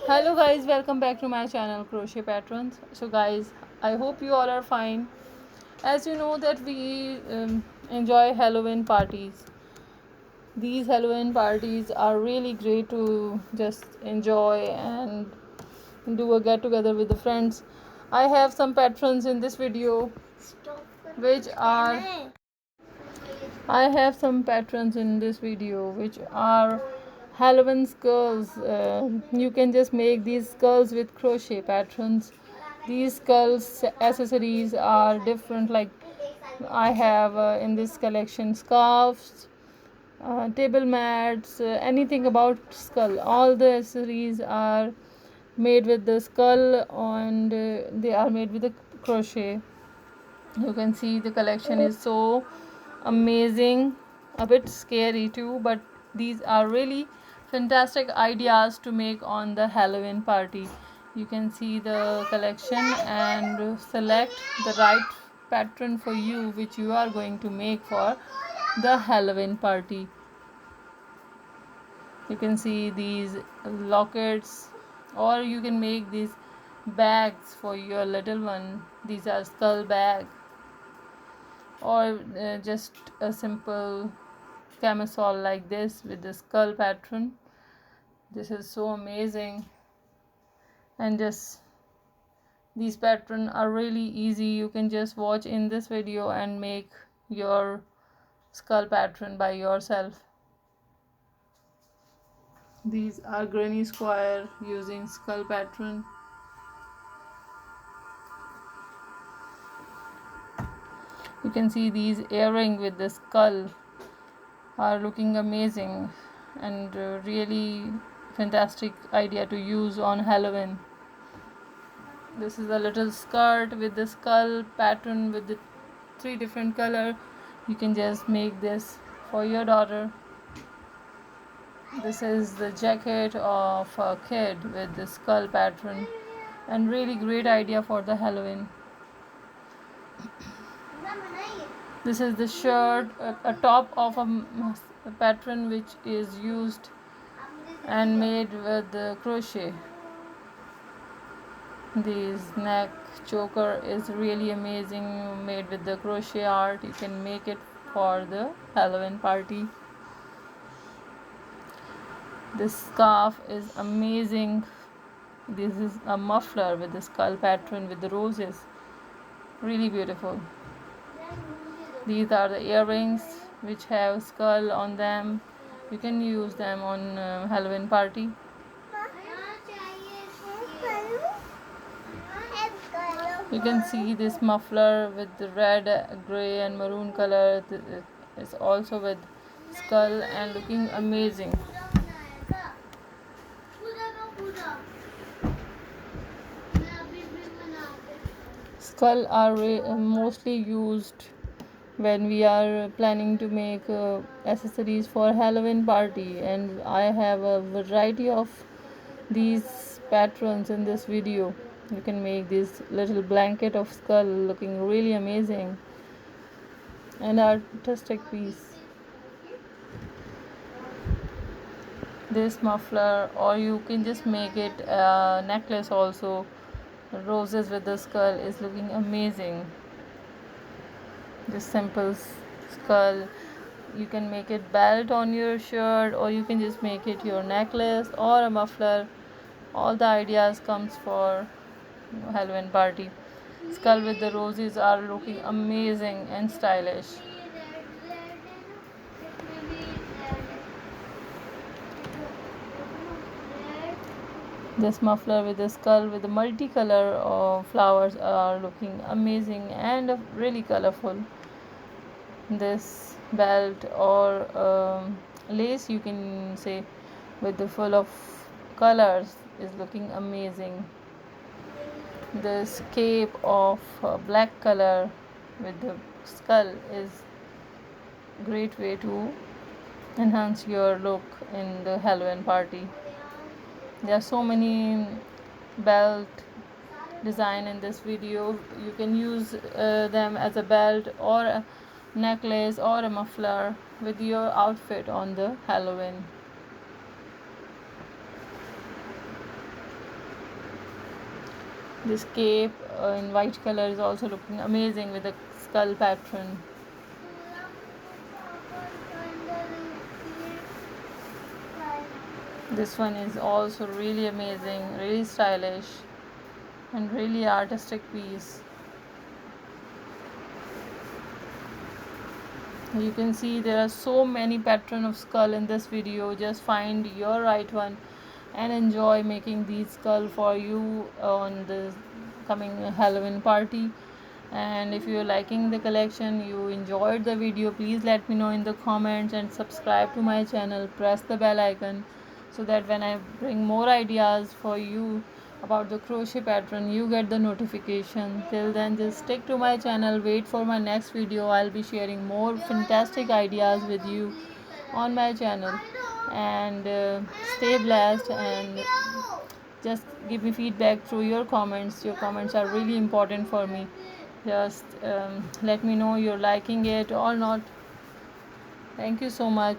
Hello guys, welcome back to my channel Crochet Patrons. So guys, I hope you all are fine. As you know that we enjoy Halloween parties. These Halloween parties are really great to just enjoy and do a get together with the friends. I have some patrons in this video which are I have some patrons in this video which are Halloween skulls. You can just make these skulls with crochet patrons. These skulls accessories are different. Like I have in this collection scarves, table mats, anything about skull. All the accessories are made with the skull and they are made with the crochet. You can see the collection is so amazing, a bit scary too, but these are really fantastic ideas to make on the Halloween party. You can see the collection and select the right pattern for you which you are going to make for the Halloween party. You can see these lockets, or you can make these bags for your little one. These are skull bag, or just a simple camisole like this with the skull pattern. This is so amazing, and just these patterns are really easy. You can just watch in this video and make your skull pattern by yourself. These are granny square using skull pattern. You can see these earring with the skull are looking amazing and really fantastic idea to use on Halloween. This is a little skirt with the skull pattern with the three different color. You can just make this for your daughter. This is the jacket of a kid with the skull pattern, and really great idea for the Halloween. This is the shirt, a top of a pattern which is used and made with the crochet. This neck choker is really amazing, made with the crochet art. You can make it for the Halloween party. This scarf is amazing. This is a muffler with the skull pattern with the roses, really beautiful. These are the earrings which have skull on them. You can use them on Halloween party. You can see this muffler with the red, gray and maroon color. It's also with skull and looking amazing. Skull are mostly used when we are planning to make accessories for Halloween party, and I have a variety of these patterns in this video. You can make this little blanket of skull looking really amazing and artistic piece. This muffler, or you can just make it a necklace also. Roses with the skull is looking amazing. This simple skull, you can make it belt on your shirt, or you can just make it your necklace or a muffler. All the ideas comes for Halloween party. Skull with the roses are looking amazing and stylish. This muffler with the skull with the multicolor of flowers are looking amazing and really colorful. This belt or lace, you can say, with the full of colors is looking amazing. This cape of black color with the skull is great way to enhance your look in the Halloween party. There are so many belt design in this video. You can use them as a belt or a necklace or a muffler with your outfit on the Halloween. This cape in white color is also looking amazing with the skull pattern. This one is also really amazing, really stylish, and really artistic piece. You can see there are so many pattern of skull in this video. Just find your right one and enjoy making these skull for you on the coming Halloween party. And if you're liking the collection, you enjoyed the video, please let me know in the comments and subscribe to my channel. Press the bell icon so that when I bring more ideas for you about the crochet pattern, you get the notification. Till then, just stick to my channel, wait for my next video. I'll be sharing more fantastic ideas with you on my channel. And stay blessed, and just give me feedback through your comments. Your comments are really important for me. Just let me know you're liking it or not. Thank you so much.